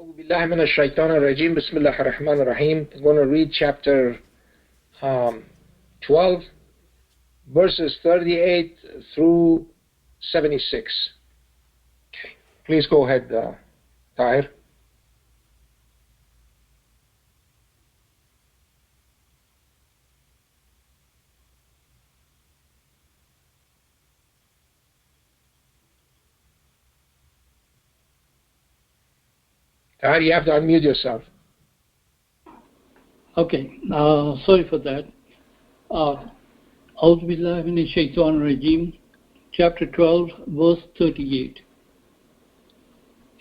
أعوذ بالله من الشيطان الرجيم بسم الله الرحمن الرحيم. I'm going to read chapter 12, verses 38 through 76. Okay. Please go ahead, Tahir. Tahir, you have to unmute yourself. Okay, sorry for that. A'udhu billahi minash shaitanir rajim, chapter 12, verse 38.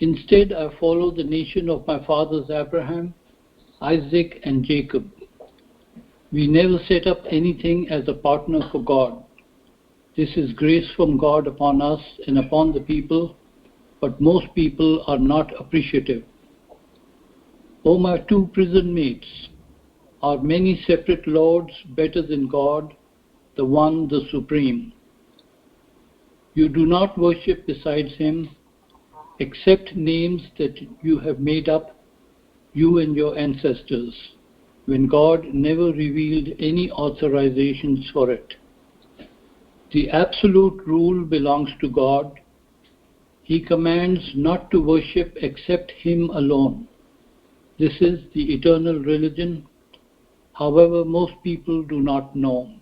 Instead, I follow the nation of my fathers Abraham, Isaac, and Jacob. We never set up anything as a partner for God. This is grace from God upon us and upon the people, but most people are not appreciative. O my two prison mates, are many separate lords better than God, the one, the Supreme? You do not worship besides Him, except names that you have made up, you and your ancestors, when God never revealed any authorizations for it. The absolute rule belongs to God. He commands not to worship except Him alone. This is the eternal religion. However, most people do not know.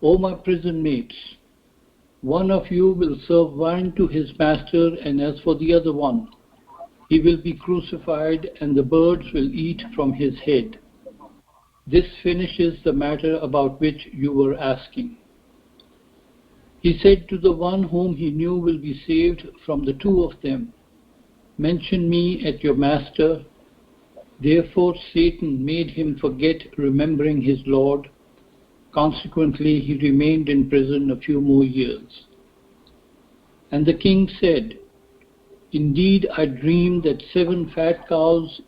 O my prison mates, one of you will serve wine to his master, and as for the other one, he will be crucified, and the birds will eat from his head. This finishes the matter about which you were asking. He said to the one whom he knew will be saved from the two of them, mention me at your master. Therefore Satan made him forget remembering his Lord. Consequently, he remained in prison a few more years. And the king said, indeed, I dreamed that 7 fat cows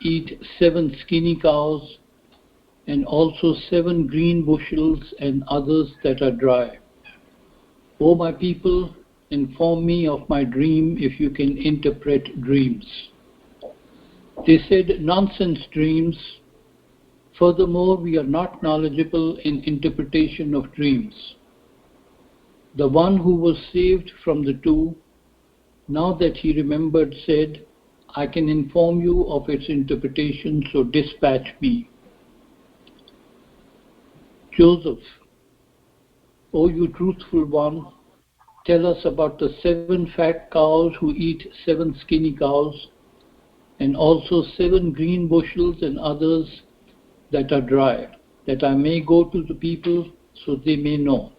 eat 7 skinny cows, and also 7 green bushels and others that are dry. O my people, inform me of my dream if you can interpret dreams. They said, nonsense dreams. Furthermore, we are not knowledgeable in interpretation of dreams. The one who was saved from the two, now that he remembered, said, I can inform you of its interpretation, so dispatch me. Joseph, O you truthful one, tell us about the 7 fat cows who eat 7 skinny cows, and also 7 green bushels and others that are dry, that I may go to the people so they may know.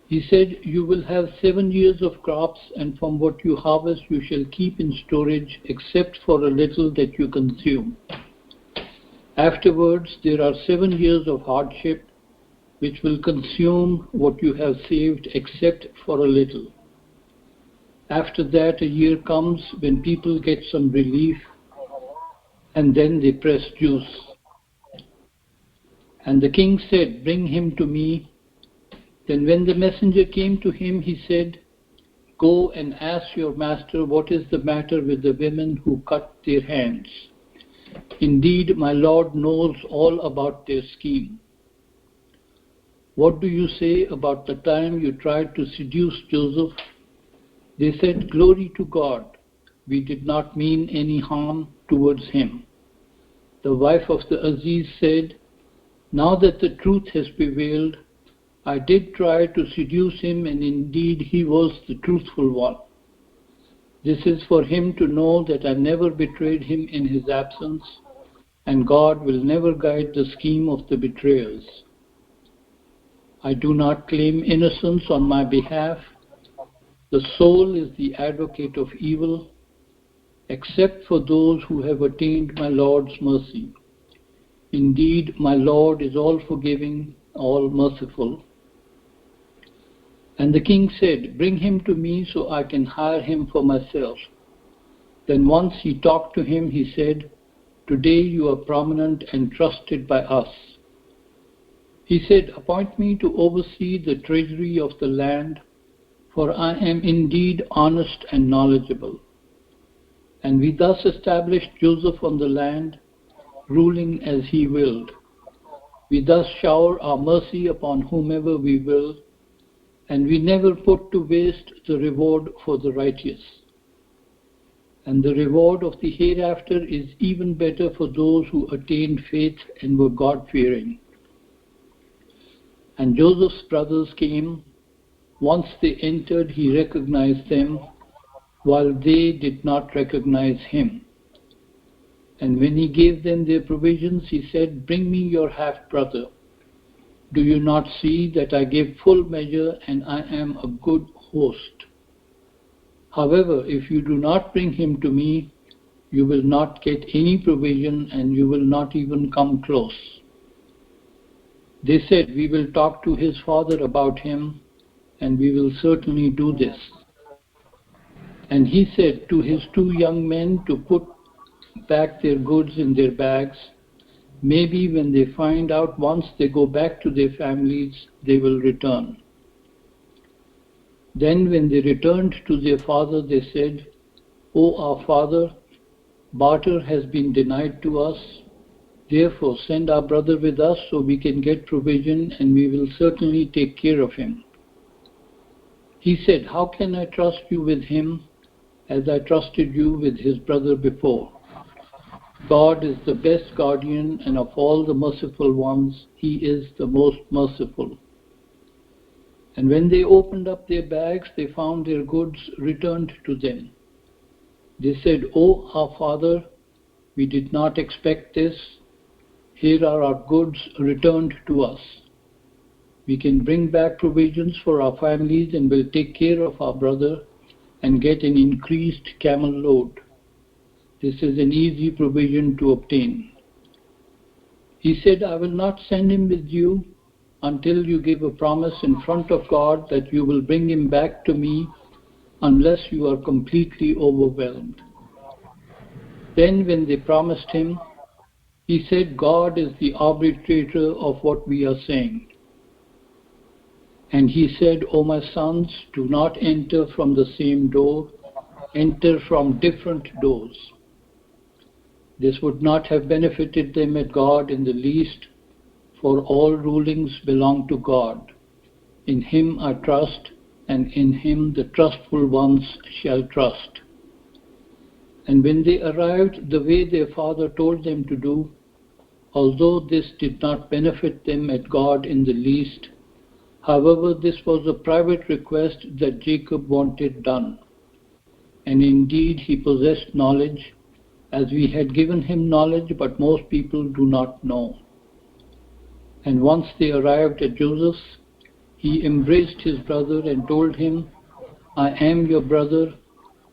He said, you will have 7 years of crops, and from what you harvest you shall keep in storage, except for a little that you consume. Afterwards there are 7 years of hardship, which will consume what you have saved, except for a little. After that a year comes when people get some relief, and then they press juice. And the king said, bring him to me. Then when the messenger came to him, he said, go and ask your master what is the matter with the women who cut their hands. Indeed, my Lord knows all about their scheme. What do you say about the time you tried to seduce Joseph? They said, glory to God. We did not mean any harm towards him. The wife of the Aziz said, now that the truth has prevailed, I did try to seduce him, and indeed he was the truthful one. This is for him to know that I never betrayed him in his absence, and God will never guide the scheme of the betrayers. I do not claim innocence on my behalf. The soul is the advocate of evil, except for those who have attained my Lord's mercy. Indeed, my Lord is all forgiving, all merciful. And the king said, bring him to me so I can hire him for myself. Then once he talked to him, he said, today you are prominent and trusted by us. He said, appoint me to oversee the treasury of the land, for I am indeed honest and knowledgeable. And we thus established Joseph on the land, ruling as he willed. We thus shower our mercy upon whomever we will, and we never put to waste the reward for the righteous. And the reward of the hereafter is even better for those who attained faith and were God-fearing. And Joseph's brothers came. Once they entered, he recognized them, while they did not recognize him. And when he gave them their provisions, he said, "Bring me your half-brother. Do you not see that I give full measure, and I am a good host? However, if you do not bring him to me, you will not get any provision, and you will not even come close." They said, "We will talk to his father about him, and we will certainly do this." And he said to his 2 young men to put back their goods in their bags. Maybe when they find out once they go back to their families, they will return. Then when they returned to their father, they said, "O our father, barter has been denied to us. Therefore send our brother with us so we can get provision, and we will certainly take care of him." He said, "How can I trust you with him as I trusted you with his brother before? God is the best guardian, and of all the merciful ones, he is the most merciful." And when they opened up their bags, they found their goods returned to them. They said, "O our father, we did not expect this. Here are our goods returned to us. We can bring back provisions for our families and will take care of our brother and get an increased camel load. This is an easy provision to obtain." He said, "I will not send him with you until you give a promise in front of God that you will bring him back to me unless you are completely overwhelmed." Then when they promised him, he said, "God is the arbitrator of what we are saying." And he said, "O my sons, do not enter from the same door, enter from different doors." This would not have benefited them at God in the least, for all rulings belong to God. In him I trust, and in him the trustful ones shall trust. And when they arrived the way their father told them to do, although this did not benefit them at God in the least, however, this was a private request that Jacob wanted done. And indeed he possessed knowledge, as we had given him knowledge, but most people do not know. And once they arrived at Joseph's, he embraced his brother and told him, "I am your brother,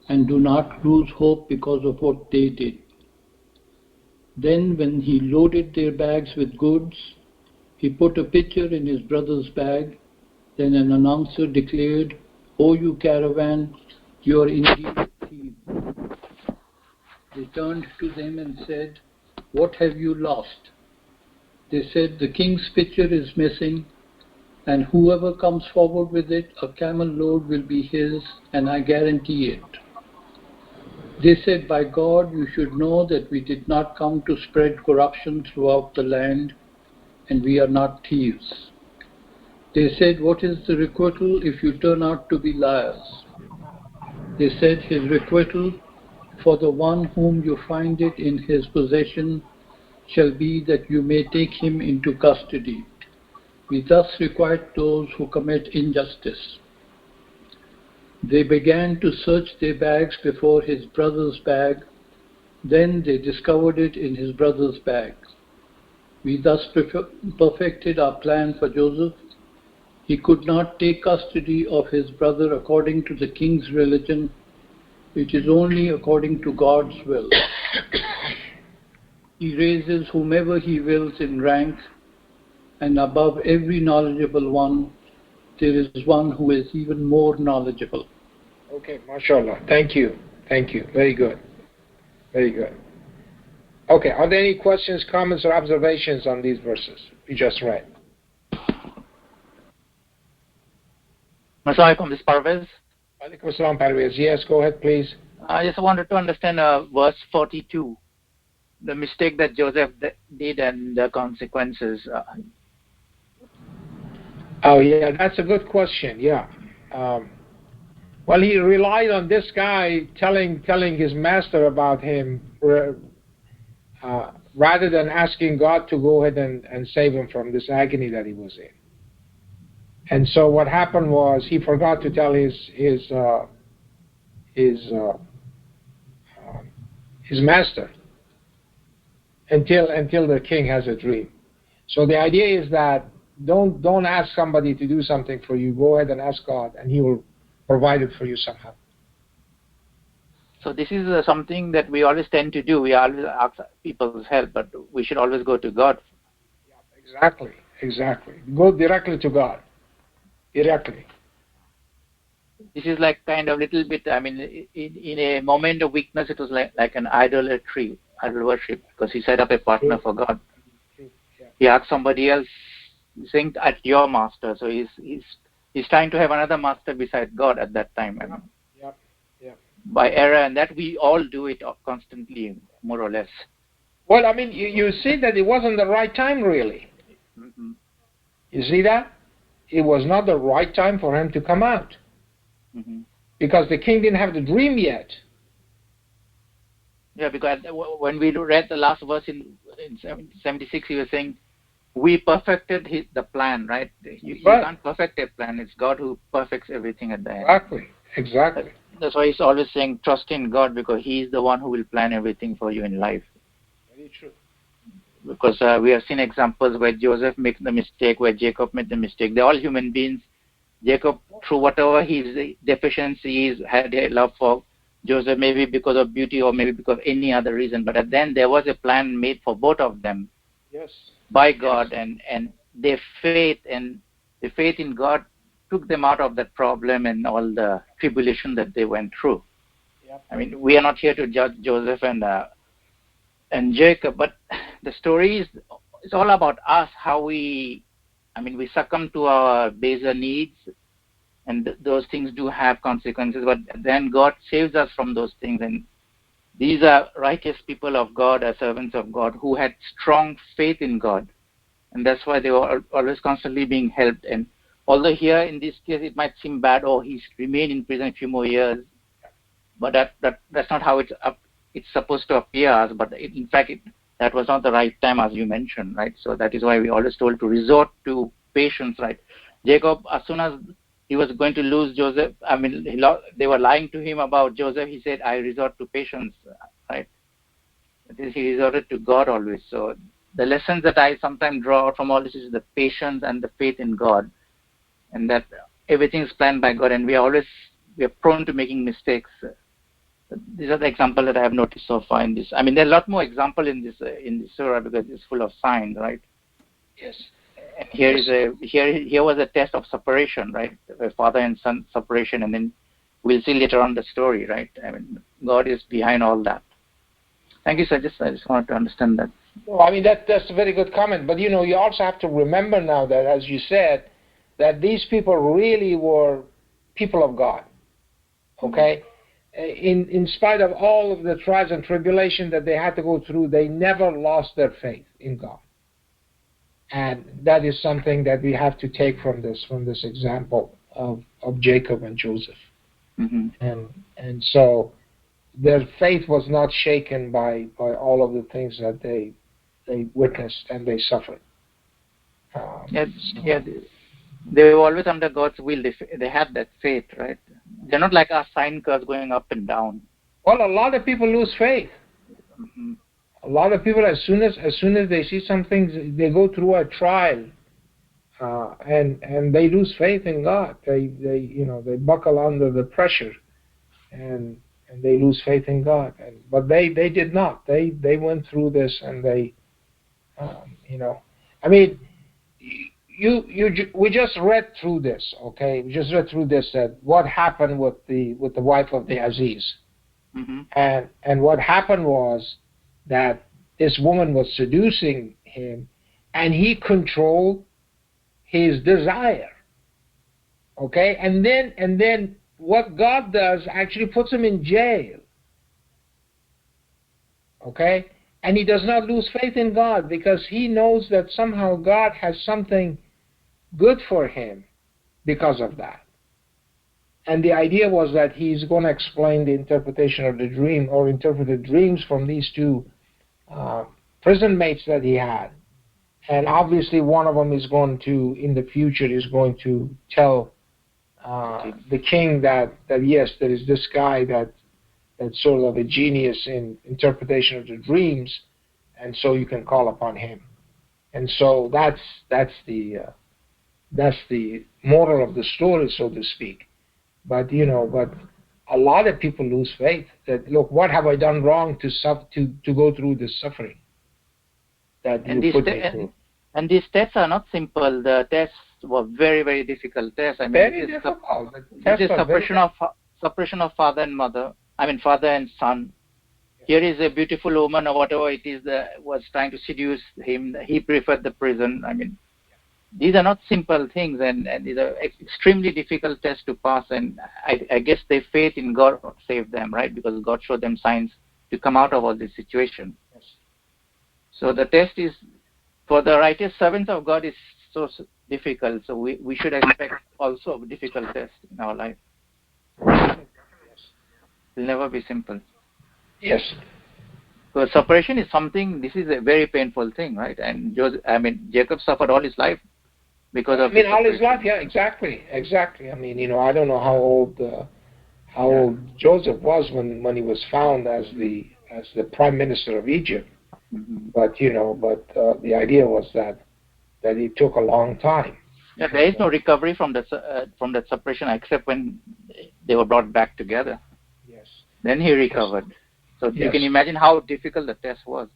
and do not lose hope because of what they did." Then when he loaded their bags with goods, he put a pitcher in his brother's bag. Then an announcer declared, "O you caravan, you are indeed thieves." They turned to them and said, "What have you lost?" They said, "The king's pitcher is missing, and whoever comes forward with it, a camel load will be his, and I guarantee it." They said, "By God, you should know that we did not come to spread corruption throughout the land, and we are not thieves." They said, "What is the requital if you turn out to be liars?" They said, "His requital for the one whom you find it in his possession shall be that you may take him into custody. We thus requite those who commit injustice." They began to search their bags before his brother's bag. Then they discovered it in his brother's bag. We thus perfected our plan for Joseph. He could not take custody of his brother according to the king's religion. It is only according to God's will. He raises whomever he wills in rank, and above every knowledgeable one, there is one who is even more knowledgeable. Okay, mashallah. Thank you. Thank you. Very good. Very good. Okay, are there any questions, comments, or observations on these verses you just read? Assalamualaikum, this Parvez. Alaikum assalam, Parvez. Yes, go ahead, please. I just wanted to understand verse 42, the mistake that Joseph did and the consequences. Oh, yeah, that's a good question. Yeah. Well, he relied on this guy telling his master about him rather than asking God to go ahead and save him from this agony that he was in. And so what happened was he forgot to tell his master until the king has a dream. So the idea is that don't ask somebody to do something for you. Go ahead and ask God, and He will provide it for you somehow. So this is something that we always tend to do. We always ask people's help, but we should always go to God. Yeah, exactly. Go directly to God. Directly. This is like kind of little bit, I mean, in a moment of weakness, it was like an idol worship, because he set up a partner for God. He asked somebody else, saying at your master. So he's trying to have another master beside God at that time. I mean, by error, and that we all do it constantly, more or less. Well, I mean, you see that it wasn't the right time, really. Mm-hmm. You see that? It was not the right time for him to come out. Mm-hmm. Because the king didn't have the dream yet. Yeah, because when we read the last verse in 76, he was saying, we perfected the plan, right? You can't perfect a plan. It's God who perfects everything at the end. Exactly. That's why he's always saying, trust in God, because he's the one who will plan everything for you in life. Very true. Because we have seen examples where Joseph made the mistake, where Jacob made the mistake. They're all human beings. Jacob, through whatever his deficiencies, had a love for Joseph, maybe because of beauty or maybe because of any other reason. But then there was a plan made for both of them. Yes. By God, and their faith in God took them out of that problem and all the tribulation that they went through. Yep. I mean, we are not here to judge Joseph and Jacob, but the story is it's all about us, how we succumb to our baser needs, and those things do have consequences, but then God saves us from those things. And these are righteous people of God, are servants of God, who had strong faith in God. And that's why they were always constantly being helped. And although here in this case it might seem bad, he's remained in prison a few more years, but that's not how it's supposed to appear as. But in fact, that was not the right time, as you mentioned, right? So that is why we always told to resort to patience, right? Jacob, as soon as he was going to lose Joseph, they were lying to him about Joseph. He said, I resort to patience, right? He resorted to God always. So the lessons that I sometimes draw out from all this is the patience and the faith in God, and that everything is planned by God, and we are prone to making mistakes. These are the examples that I have noticed so far in this. I mean, there are a lot more examples in this surah, because it's full of signs, right? Yes. And here was a test of separation, right? A father and son separation, and then we'll see later on the story, right? I mean, God is behind all that. Thank you, sir. I just wanted to understand that. No, I mean that's a very good comment. But you also have to remember now that, as you said, that these people really were people of God. Okay? In spite of all of the trials and tribulation that they had to go through, they never lost their faith in God. And that is something that we have to take from this example of Jacob and Joseph. Mm-hmm. And so their faith was not shaken by all of the things that they witnessed and they suffered. They were always under God's will. They had that faith, right? They're not like our sine curves going up and down. Well, a lot of people lose faith. Mm-hmm. A lot of people, as soon as they see some things, they go through a trial, and they lose faith in God. They buckle under the pressure, and they lose faith in God. But they did not. They went through this, and they, I mean, we just read through this, okay? We just read through this, that what happened with the wife of the Aziz. Mm-hmm. And what happened was that this woman was seducing him, and he controlled his desire. Okay? And then what God does actually puts him in jail. Okay? And he does not lose faith in God because he knows that somehow God has something good for him because of that. And the idea was that he's going to explain the interpretation of the dream or interpret the dreams from these two prison mates that he had. And obviously one of them is going to, in the future, is going to tell the king that yes, there is this guy that's sort of a genius in interpretation of the dreams, and so you can call upon him. And so that's the moral of the story, so to speak. But but a lot of people lose faith. That look, what have I done wrong to go through this suffering that you put me through? And these tests are not simple. The tests were very, very difficult tests. I mean, very difficult. It is separation of father and mother. I mean, father and son. Here is a beautiful woman or whatever it is that was trying to seduce him. He preferred the prison. I mean, these are not simple things, and these are extremely difficult tests to pass. And I guess their faith in God saved them, right? Because God showed them signs to come out of all this situation. Yes. So the test is, for the righteous servants of God, is so difficult. So we should expect also a difficult test in our life. Yes. It will never be simple. Yes. So separation is something. This is a very painful thing, right? And Jacob suffered all his life because of. all his life, yeah, exactly. I mean, I don't know how old Joseph was when he was found as the prime minister of Egypt. Mm-hmm. But the idea was that it took a long time. Yeah, there is no recovery from that separation except when they were brought back together. Yes. Then he recovered. Yes. So you can imagine how difficult the test was.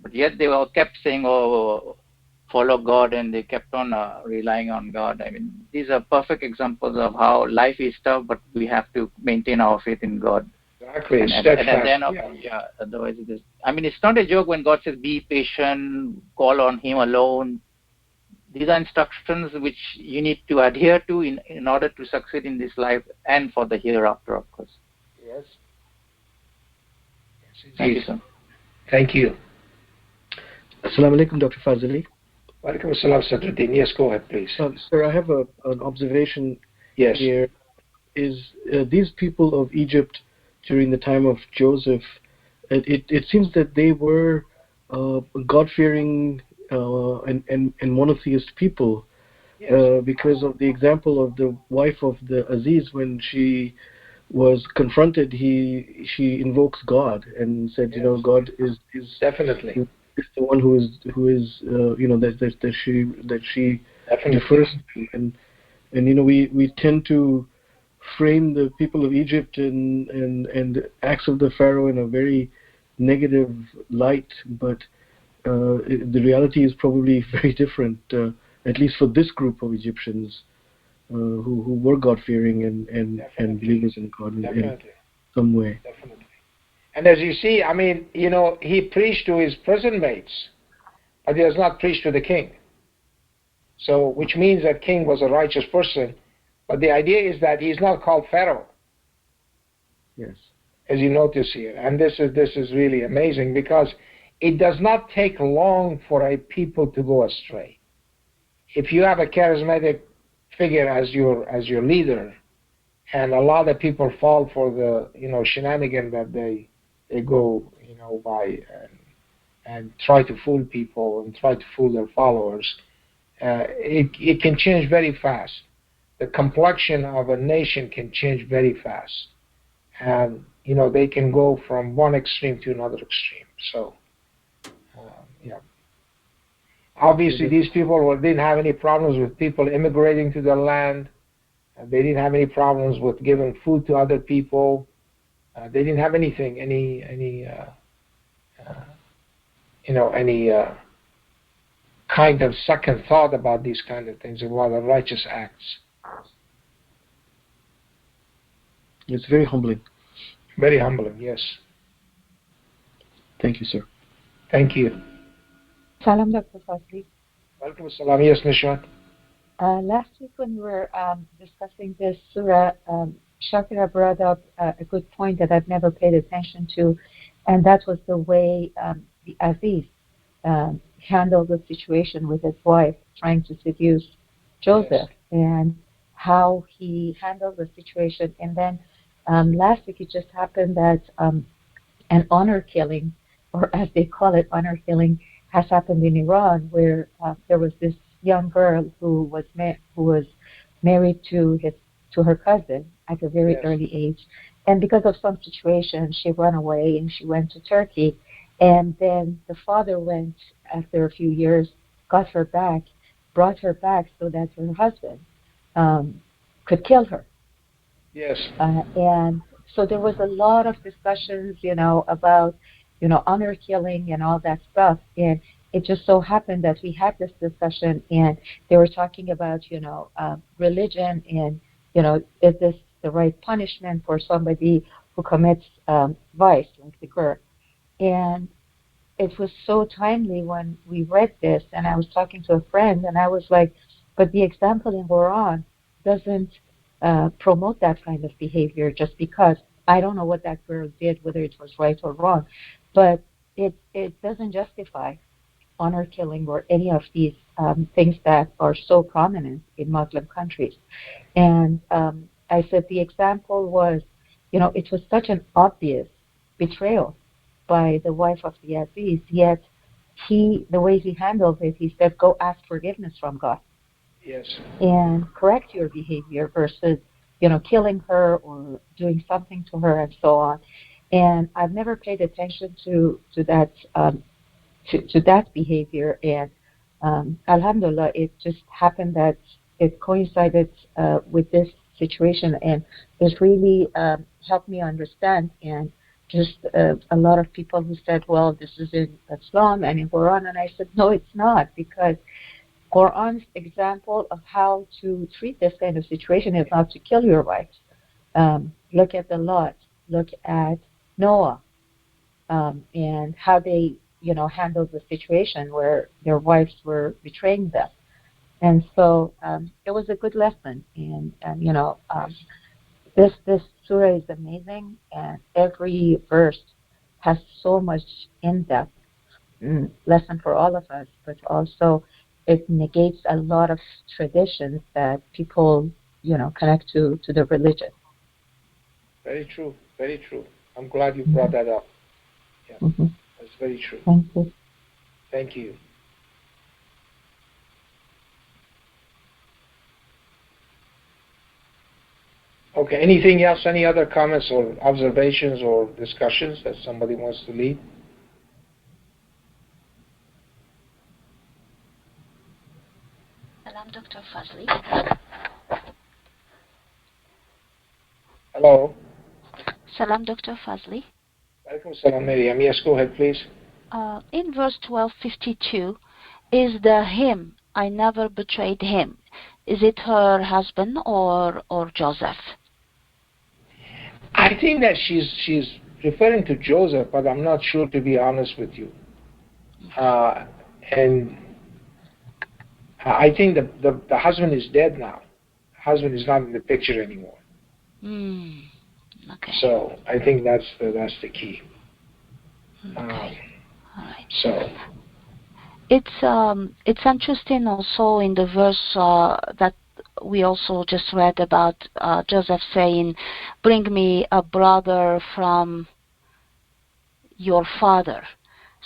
But yet they all kept saying, "Oh, follow God," and they kept on relying on God. I mean, these are perfect examples of how life is tough, but we have to maintain our faith in God. Exactly. And then, otherwise it is. I mean, it's not a joke when God says, "Be patient, call on Him alone." These are instructions which you need to adhere to in order to succeed in this life and for the hereafter, of course. Yes. Thank you, sir. Thank you. Assalamu alaikum, Dr. Fazely. Walaikum assalam, Sadruddin. Yes, go ahead, please. Sir, I have an observation here. These people of Egypt during the time of Joseph, it seems that they were God-fearing and monotheist people, because of the example of the wife of the Aziz. When she was confronted, she invokes God and said, God is definitely is the one who is that she defers to, and we tend to frame the people of Egypt and acts of the Pharaoh in a very negative light, but the reality is probably very different, at least for this group of Egyptians who were God-fearing and believers in God in some way. Definitely. And as you see, I mean, he preached to his prison mates, but he does not preach to the king. So, which means that king was a righteous person, but the idea is that he's not called Pharaoh. Yes. As you notice here, and this is really amazing, because it does not take long for a people to go astray. If you have a charismatic figure as your leader, and a lot of people fall for the shenanigan that they go by and try to fool people and try to fool their followers, it can change very fast. The complexion of a nation can change very fast, and they can go from one extreme to another extreme. So obviously these people didn't have any problems with people immigrating to the land. They didn't have any problems with giving food to other people. They didn't have anything, any kind of second thought about these kind of things, about the righteous acts. It's very humbling. Very humbling, yes. Thank you, sir. Thank you. Salam, Dr. Fazely. Welcome, salam. Yes, Nishwat. Last week when we were discussing this surah, Shakira brought up a good point that I've never paid attention to, And that was the way the Aziz handled the situation with his wife trying to seduce Joseph, Yes. and how he handled the situation. And then last week it just happened that an honor killing, or as they call it, honor killing, has happened in Iran, where there was this young girl who was married to her cousin at a very Yes. early age, and because of some situation, she ran away and she went to Turkey, and then the father went after a few years, got her back, brought her back so that her husband um, could kill her. Yes. And so there was a lot of discussions, about, honor killing and all that stuff. And it just so happened that we had this discussion, and they were talking about, religion, and, is this the right punishment for somebody who commits vice, like the girl? And it was so timely when we read this, and I was talking to a friend, and I was like, but the example in Quran doesn't promote that kind of behavior, just because I don't know what that girl did, whether it was right or wrong, but it doesn't justify honor killing or any of these things that are so prominent in Muslim countries. And I said the example was, it was such an obvious betrayal by the wife of the Aziz, yet the way he handled it, he said, go ask forgiveness from God Yes. and correct your behavior versus, killing her or doing something to her and so on. And I've never paid attention to that to that behavior. And Alhamdulillah, it just happened that it coincided with this situation, and it really helped me understand. And just a lot of people who said, well, this is in Islam and in Quran, and I said, no, it's not, because Quran's example of how to treat this kind of situation is not to kill your wife. Look at the Lot, look at Noah, and how they, handled the situation where their wives were betraying them. And so it was a good lesson. And this surah is amazing, and every verse has so much in-depth lesson for all of us, but also it negates a lot of traditions that people, connect to the religion. Very true. Very true. I'm glad you Mm-hmm. brought that up. Yeah, Mm-hmm. that's very true. Thank you. Thank you. Okay. Anything else? Any other comments or observations or discussions that somebody wants to lead? Salam, Dr. Fazely. Hello. Salam, Dr. Fazly. Welcome, Salam Miriam. Yes, go ahead, please. In verse 1252, is the him, I never betrayed him. Is it her husband or Joseph? I think that she's referring to Joseph, but I'm not sure, to be honest with you. And I think the husband is dead now. Husband is not in the picture anymore. Okay. So I think that's the key. Okay. All right. So it's interesting also in the verse that we also just read about Joseph saying, "Bring me a brother from your father."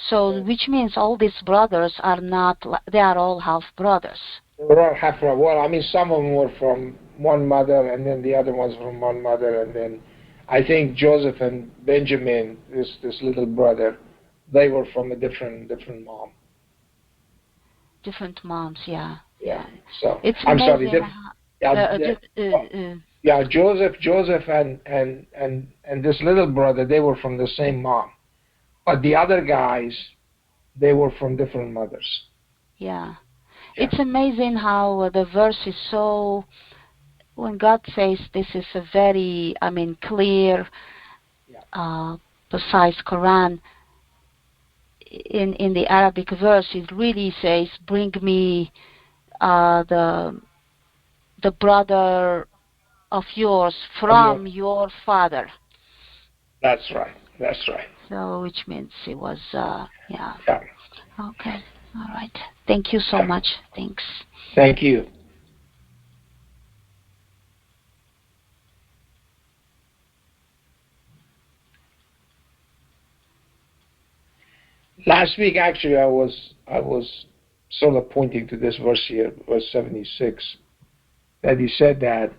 So, which means all these brothers are not; they are all half brothers. we're all half from. Well, I mean, some of them were from one mother, and then the other ones from one mother, and then I think Joseph and Benjamin, this little brother, they were from a different mom. Different moms, yeah. Yeah. So it's I'm amazing. sorry. Yeah, Joseph, and this little brother, they were from the same mom, but the other guys, they were from different mothers. Yeah. It's amazing how the verse is so. When God says this is a very, clear, precise Quran. In the Arabic verse, it really says, "Bring me the brother of yours from your father." That's right. That's right. So, which means it was, yeah. Yeah. Okay. All right. Thank you so much. Thanks. Thank you. Last week, actually, I was sort of pointing to this verse here, verse 76, that he said that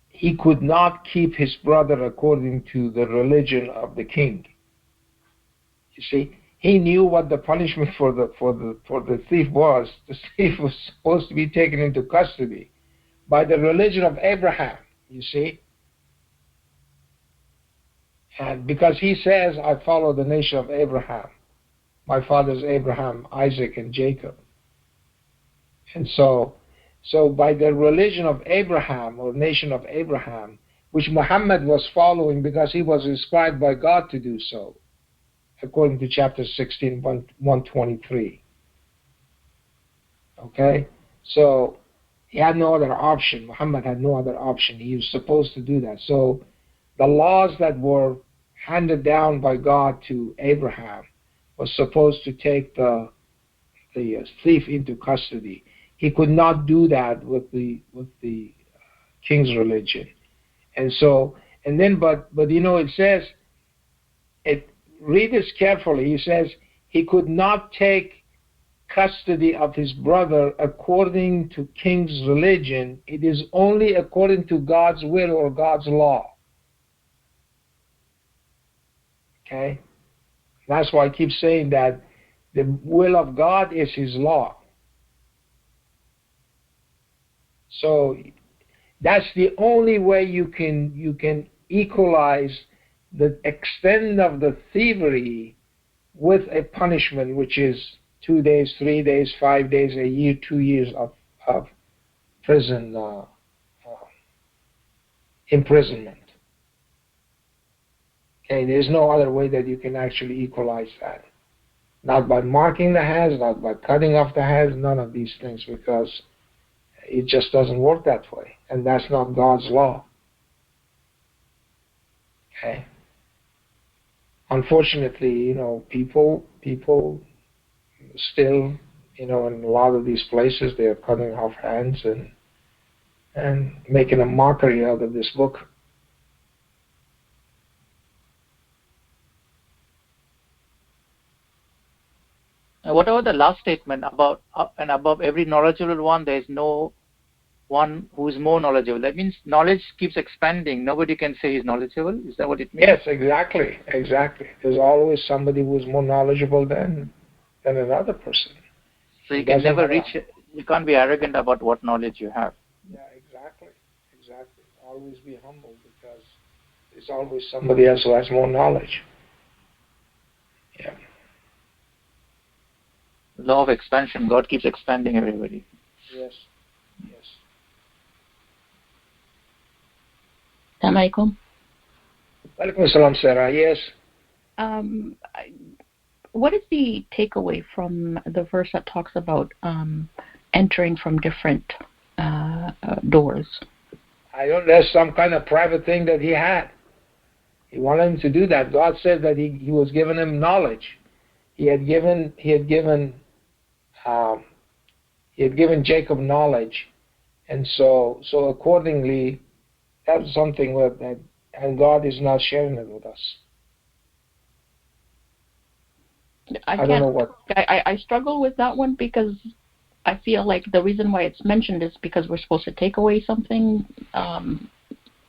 he could not keep his brother according to the religion of the king. You see, he knew what the punishment for the thief was. The thief was supposed to be taken into custody by the religion of Abraham. You see, and because he says, "I follow the nation of Abraham, my fathers Abraham, Isaac, and Jacob," and so by the religion of Abraham or nation of Abraham, which Muhammad was following because he was inspired by God to do so, according to chapter 16, 123. Okay? So he had no other option. Muhammad had no other option. He was supposed to do that. So the laws that were handed down by God to Abraham was supposed to take the thief into custody. He could not do that with the king's religion. And so, and then, but it says, read this carefully. He says he could not take custody of his brother according to king's religion. It is only according to God's will or God's law. Okay? That's why I keep saying that the will of God is his law. So that's the only way you can equalize the extent of the thievery with a punishment, which is 2 days, 3 days, 5 days, a year, 2 years of prison imprisonment. Okay, there's no other way that you can actually equalize that. Not by marking the heads, not by cutting off the heads, none of these things, because it just doesn't work that way, and that's not God's law. Okay. Unfortunately, people still, in a lot of these places, they are cutting off hands and making a mockery out of this book. What about the last statement about and above every knowledgeable one, there is no one who is more knowledgeable? That means knowledge keeps expanding. Nobody can say he's knowledgeable. Is that what it means? Yes, exactly. There's always somebody who's more knowledgeable than another person. So you can never reach it. You can't be arrogant about what knowledge you have. Yeah, exactly. Always be humble, because there's always somebody else who has more knowledge. Yeah. Law of expansion. God keeps expanding everybody. Yes. Assalamualaikum. Walaikum assalam, Sarah. Yes. What is the takeaway from the verse that talks about entering from different doors? I don't know, there's some kind of private thing that he had. He wanted him to do that. God said that he was giving him knowledge. He had given Jacob knowledge, and so accordingly, that's something that, and God is not sharing it with us. I don't know what. I struggle with that one, because I feel like the reason why it's mentioned is because we're supposed to take away something, and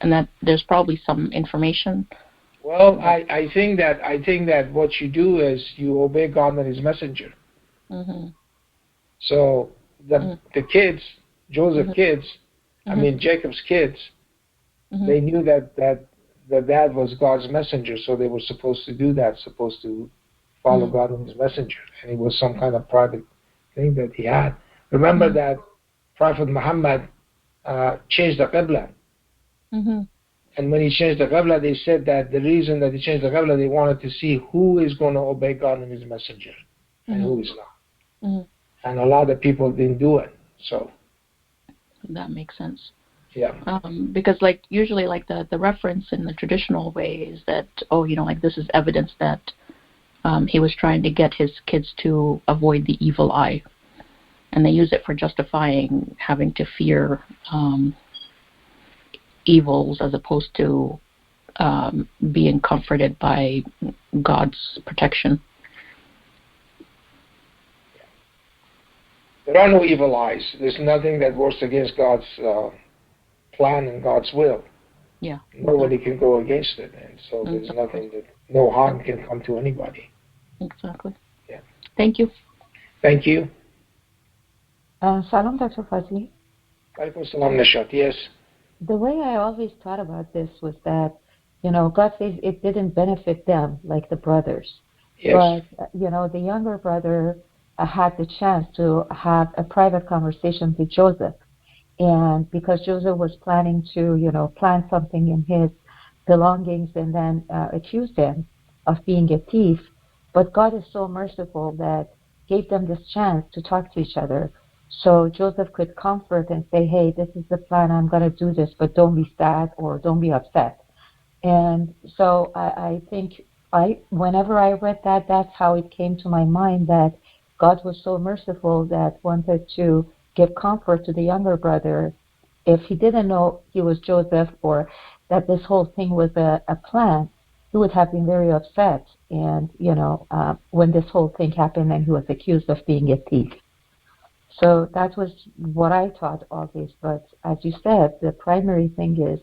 that there's probably some information. Well, I think that what you do is you obey God and His messenger. Mm-hmm. So the kids, Joseph's kids, Jacob's kids, they knew that the dad was God's messenger, so they were supposed to do that, supposed to follow God and His messenger, and it was some kind of private thing that he had. Remember that Prophet Muhammad changed the Qibla. And when he changed the Qibla, they said that the reason that he changed the Qibla, they wanted to see who is going to obey God and His messenger and who is not. And a lot of people didn't do it. So that makes sense. Yeah. Because like usually like the reference in the traditional way is that, oh, like this is evidence that he was trying to get his kids to avoid the evil eye, and they use it for justifying having to fear evils as opposed to being comforted by God's protection. There are no evil eyes. There's nothing that works against God's plan and God's will. Yeah. Nobody can go against it, and so there's nothing that no harm can come to anybody. Exactly. Yeah. Thank you. Thank you. Salam, Dr. Fazely. Alaikum salam, Nishat. Yes. The way I always thought about this was that, God says it didn't benefit them like the brothers. Yes. But, the younger brother had the chance to have a private conversation with Joseph. And because Joseph was planning to, plant something in his belongings and then accuse him of being a thief. But God is so merciful that gave them this chance to talk to each other. So Joseph could comfort and say, hey, this is the plan, I'm going to do this, but don't be sad or don't be upset. And so I think whenever I read that, that's how it came to my mind, that God was so merciful that wanted to give comfort to the younger brother. If he didn't know he was Joseph or that this whole thing was a plan, he would have been very upset. And, when this whole thing happened and he was accused of being a thief. So that was what I thought always. But as you said, the primary thing is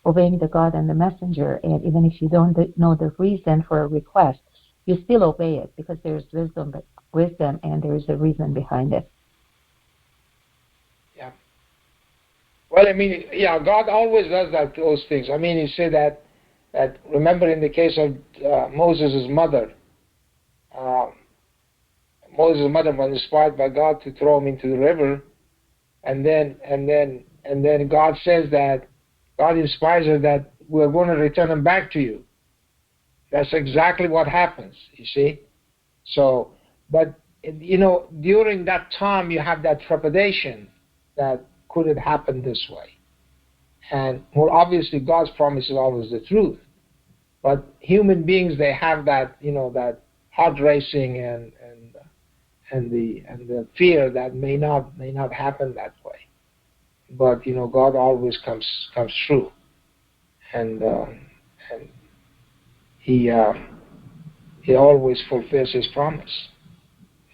obeying the God and the messenger. And even if you don't know the reason for a request, you still obey it because there's wisdom and there is a reason behind it. Yeah. Well, God always does those things. He said that remember in the case of Moses' mother, Moses' mother was inspired by God to throw him into the river, and then God says that God inspires her that we're going to return him back to you. That's exactly what happens, you see. So, but during that time you have that trepidation that could it happen this way, and more obviously God's promise is always the truth. But human beings, they have that that heart racing and the fear that may not happen that way. But God always comes through, and he always fulfills his promise.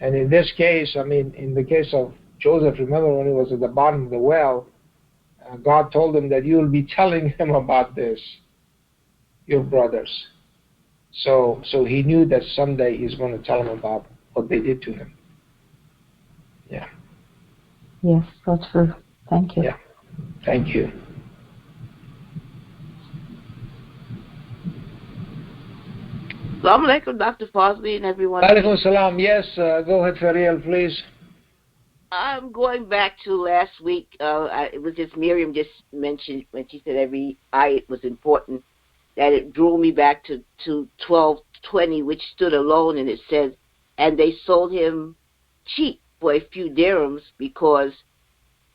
And in this case, in the case of Joseph, remember when he was at the bottom of the well, God told him that you'll be telling him about this, your brothers. So he knew that someday he's going to tell him about what they did to him. Yeah. Yes, that's true. Thank you. Yeah. Thank you. Assalamu alaikum, Dr. Fazely and everyone. Alaikum salam. Yes, go ahead, Fariel, please. I'm going back to last week. It was just Miriam just mentioned when she said every ayat was important, that it drew me back to 12:20, which stood alone, and it says, and they sold him cheap for a few dirhams because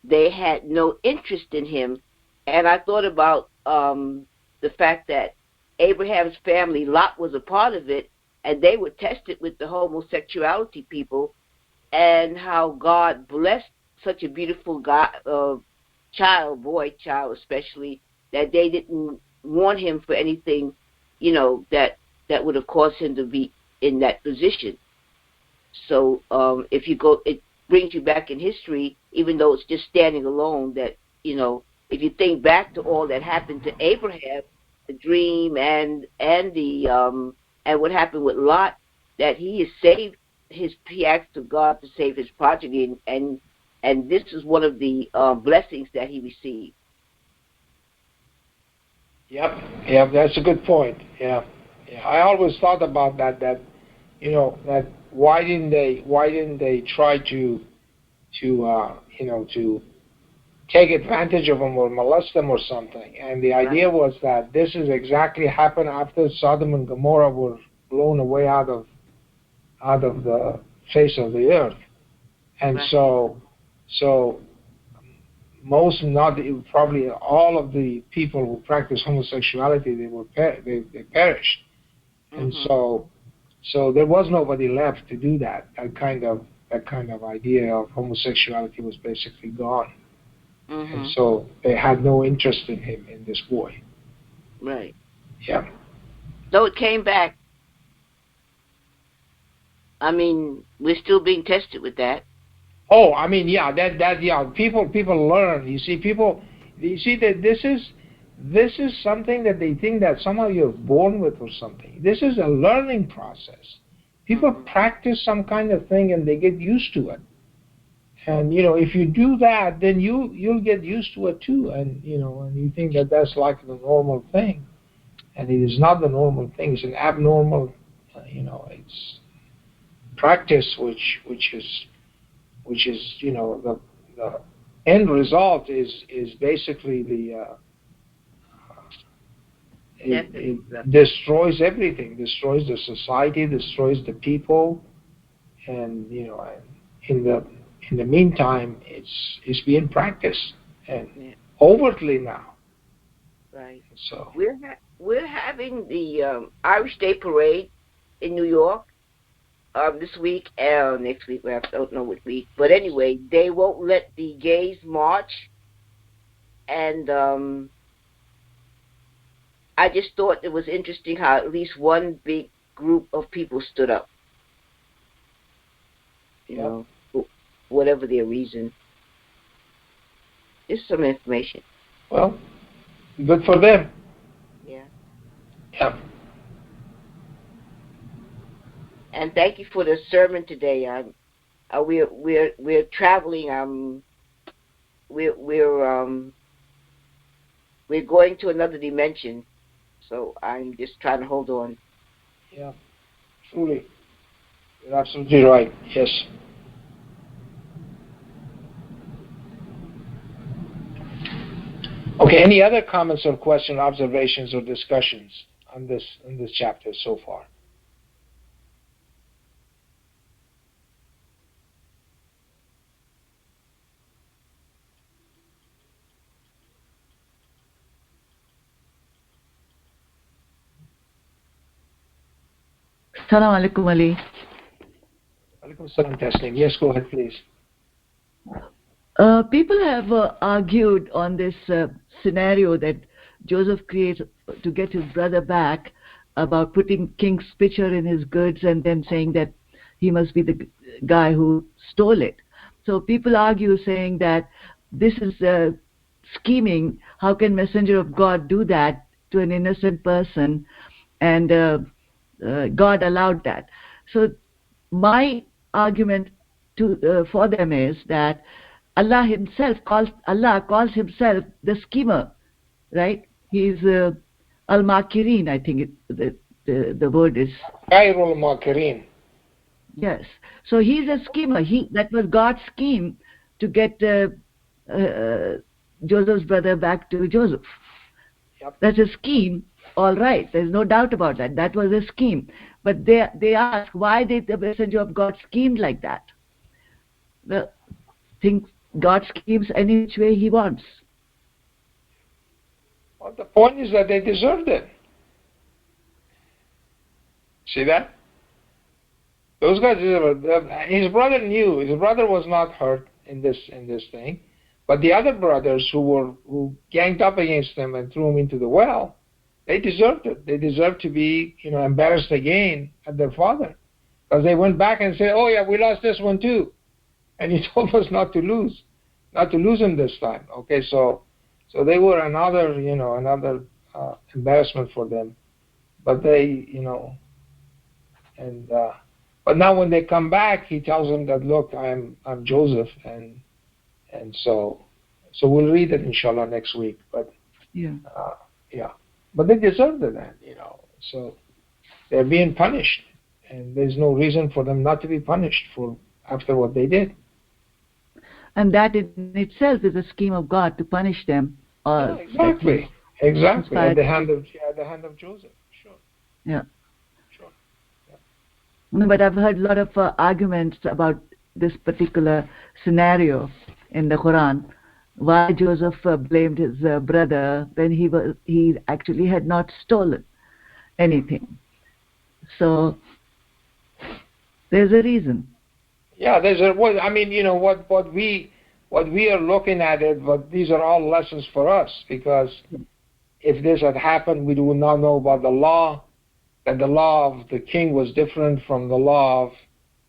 they had no interest in him. And I thought about the fact that Abraham's family, Lot was a part of it, and they were tested with the homosexuality people, and how God blessed such a beautiful boy child especially, that they didn't want him for anything, that would have caused him to be in that position. So if you go, it brings you back in history, even though it's just standing alone, that, if you think back to all that happened to Abraham, the dream and what happened with Lot, that he is saved. He asked of God to save his progeny, and this is one of the blessings that he received. Yep, that's a good point. Yeah. I always thought about that that why didn't they try to take advantage of them or molest them or something? And the idea was that this is exactly happened after Sodom and Gomorrah were blown away out of the face of the earth. And so most, not probably all of the people who practice homosexuality, they perished, and so there was nobody left to do that. That kind of idea of homosexuality was basically gone, and so they had no interest in him, in this boy. Right. Yeah. So it came back. I mean, we're still being tested with that. Oh, I mean, yeah, yeah. People learn. You see, that this is something that they think that somehow you're born with or something. This is a learning process. People practice some kind of thing and they get used to it. And if you do that, then you'll get used to it too. And and you think that that's like the normal thing, and it is not the normal thing. It's an abnormal. It's practice which is the end result is basically it destroys everything, destroys the society, destroys the people, and in the meantime it's being practiced and overtly now. Right. So we're having the Irish Day Parade in New York. This week and next week, I don't know what week, but anyway, they won't let the gays march, and I just thought it was interesting how at least one big group of people stood up. You know, whatever their reason. Just some information. Well, good for them. Yeah. Yeah. And thank you for the sermon today. We're traveling. We're going to another dimension. So I'm just trying to hold on. Yeah, truly, you're absolutely right. Yes. Okay. Any other comments or questions, observations, or discussions on this chapter so far? Salam alaikum, Ali. Alaikum salam, Tasneem. Yes, go ahead, please. People have argued on this scenario that Joseph creates to get his brother back about putting King's picture in his goods and then saying that he must be the guy who stole it. So people argue saying that this is scheming. How can messenger of God do that to an innocent person? And God allowed that. So my argument for them is that Allah calls himself the schemer, right? He's al-makirin, I think the word is. Khairul makirin. Yes. So he's a schemer. That was God's scheme to get Joseph's brother back to Joseph. Yep. That's a scheme. All right, there's no doubt about that. That was a scheme. But they ask, why did the messenger of God scheme like that? Well, think God schemes any which way he wants. Well, the point is that they deserved it. See that? Those guys deserved it. His brother knew. His brother was not hurt in this thing, but the other brothers who ganged up against him and threw him into the well, they deserved it. They deserved to be, embarrassed again at their father, because they went back and said, "Oh yeah, we lost this one too," and he told us not to lose him this time. Okay, so they were another embarrassment for them, but they, and but now when they come back, he tells them that, look, I'm Joseph, and so we'll read it inshallah next week. But yeah. But they deserved it then, so they're being punished, and there's no reason for them not to be punished after what they did. And that in itself is a scheme of God to punish them. Exactly. At the hand of Joseph. Sure. Yeah. Sure. Yeah. No, but I've heard a lot of arguments about this particular scenario in the Quran, why Joseph blamed his brother when he actually had not stolen anything. So there's a reason. Yeah, there's a. Well, I mean, what we are looking at it, but these are all lessons for us, because if this had happened, we would not know about the law. That the law of the king was different from the law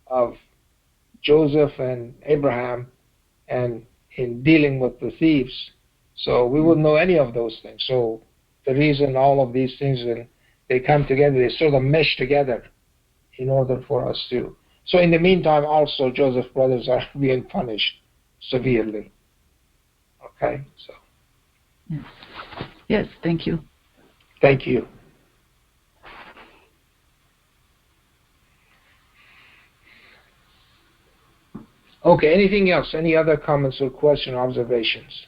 of Joseph and Abraham, and in dealing with the thieves. So we wouldn't know any of those things. So the reason all of these things, they come together, they sort of mesh together in order for us to. So in the meantime, also Joseph's brothers are being punished severely. Okay, so. Yes. Yes, thank you. Thank you. Okay, anything else? Any other comments or questions or observations?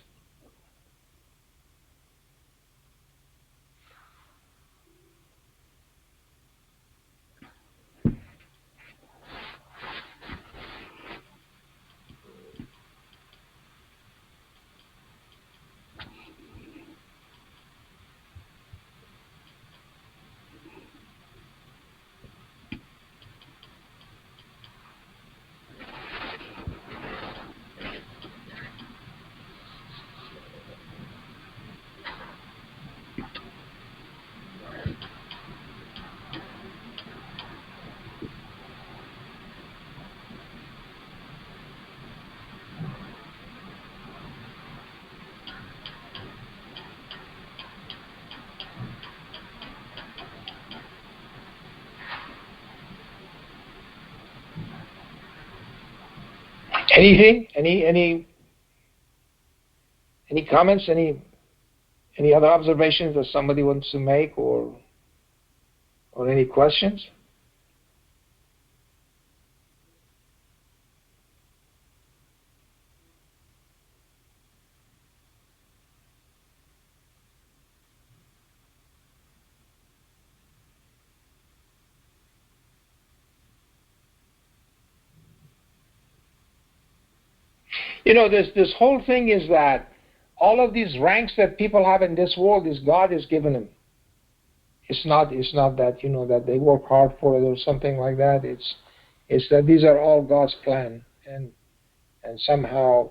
Anything? Any comments? Any other observations that somebody wants to make, or any questions? This whole thing is that all of these ranks that people have in this world is God has given them. It's not that that they work hard for it or something like that. It's that these are all God's plan, and somehow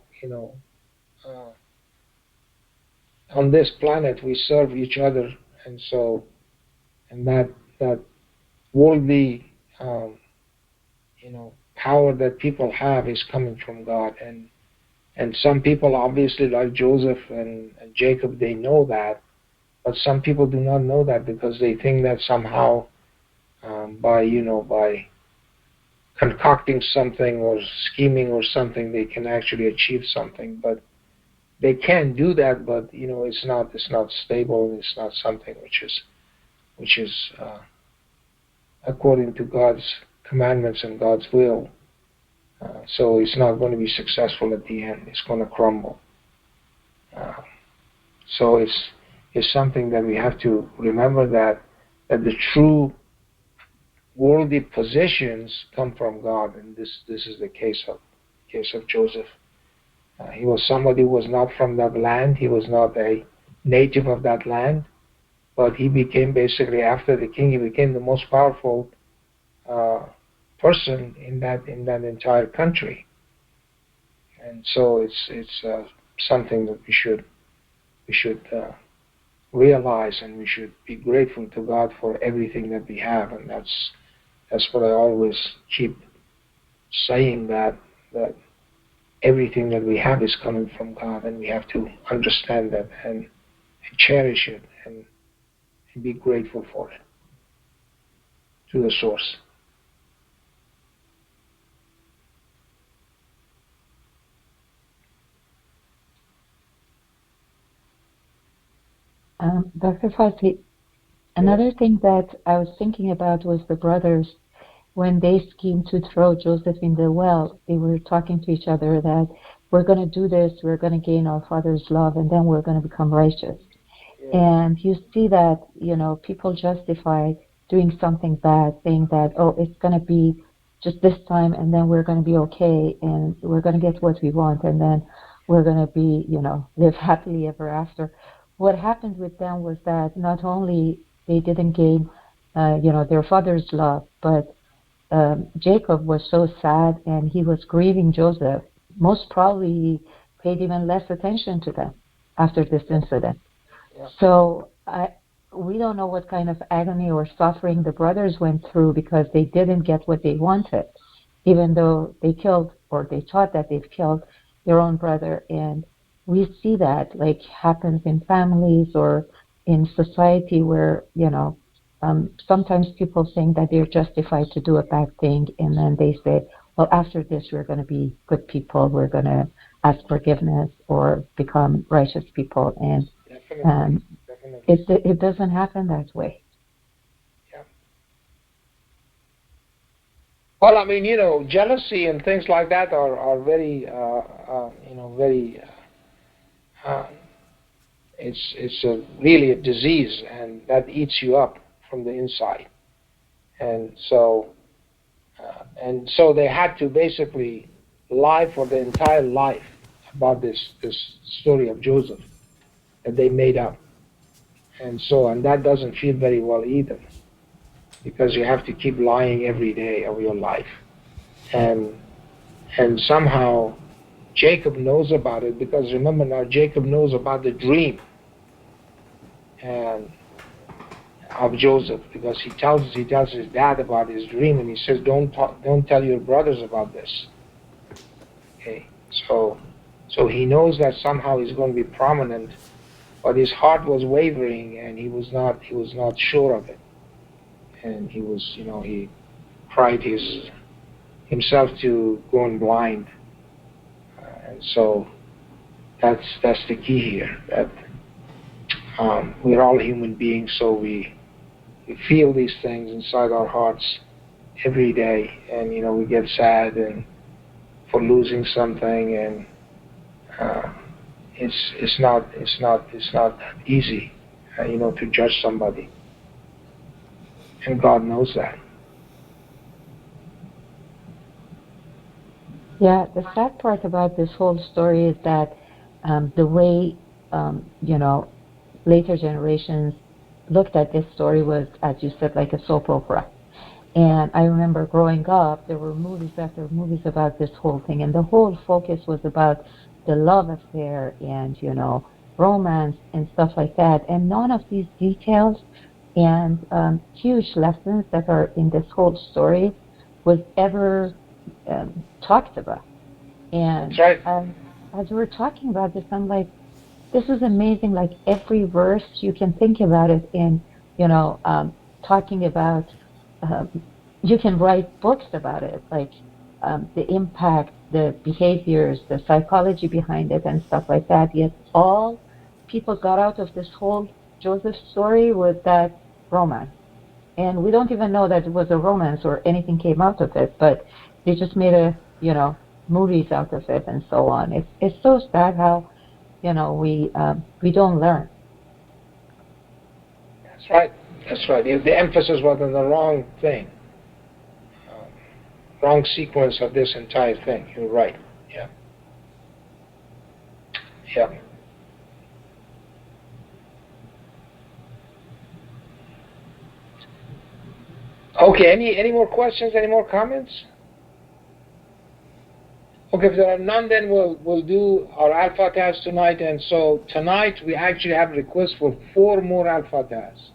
on this planet we serve each other, and so that worldly power that people have is coming from God, and some people obviously like Joseph and Jacob, they know that, but some people do not know that because they think that somehow by concocting something or scheming or something they can actually achieve something, but they can do that, but it's not stable, and it's not something which is according to God's commandments and God's will. So it's not going to be successful at the end. It's going to crumble. So it's something that we have to remember, that the true worldly positions come from God, and this is the case of Joseph. He was somebody who was not from that land. He was not a native of that land, but he became basically, after the king, he became the most powerful person in that entire country. And so it's something that we should realize, and we should be grateful to God for everything that we have, and that's what I always keep saying, that everything that we have is coming from God, and we have to understand that and cherish it and be grateful for it, to the source. Dr. Fazely, another thing that I was thinking about was the brothers. When they schemed to throw Joseph in the well, they were talking to each other that we're going to do this, we're going to gain our Father's love, and then we're going to become righteous. Yeah. And you see that, people justify doing something bad, saying that, oh, it's going to be just this time, and then we're going to be okay, and we're going to get what we want, and then we're going to be, live happily ever after. What happened with them was that not only they didn't gain, their father's love, but Jacob was so sad and he was grieving Joseph. Most probably he paid even less attention to them after this incident. Yeah. So we don't know what kind of agony or suffering the brothers went through because they didn't get what they wanted, even though they killed or they thought that they've killed their own brother. And we see that like happens in families or in society where, sometimes people think that they're justified to do a bad thing, and then they say, well, after this, we're going to be good people. We're going to ask forgiveness or become righteous people. And Definitely. it doesn't happen that way. Yeah. Well, I mean, jealousy and things like that are very, very. It's really a disease, and that eats you up from the inside. And so they had to basically lie for the entire life about this story of Joseph that they made up. And that doesn't feel very well either, because you have to keep lying every day of your life. And somehow Jacob knows about it, because remember now, Jacob knows about the dream and of Joseph, because he tells his dad about his dream, and he says, don't tell your brothers about this. Okay, so he knows that somehow he's going to be prominent, but his heart was wavering, and he was not sure of it, and he cried himself to going blind, and so that's the key here. That we're all human beings, so we feel these things inside our hearts every day, and we get sad and for losing something, and it's not easy, to judge somebody, and God knows that. Yeah, the sad part about this whole story is that the way, later generations looked at this story was, as you said, like a soap opera. And I remember growing up, there were movies after movies about this whole thing, and the whole focus was about the love affair and, romance and stuff like that. And none of these details and huge lessons that are in this whole story was ever talked about. And That's right. as we were talking about this, I'm like, this is amazing. Like every verse, you can think about it in, talking about. Um, you can write books about it, like the impact, the behaviors, the psychology behind it, and stuff like that. Yet all people got out of this whole Joseph story was that romance, and we don't even know that it was a romance or anything came out of it. But they just made movies out of it and so on. It's so sad how we don't learn. That's right. That's right. The emphasis was on the wrong thing, wrong sequence of this entire thing. You're right. Yeah. Yeah. Okay. Any more questions? Any more comments? Okay, if there are none, then we'll do our Al-Fatihahs tonight. And so tonight we actually have requests for 4 more Al-Fatihahs.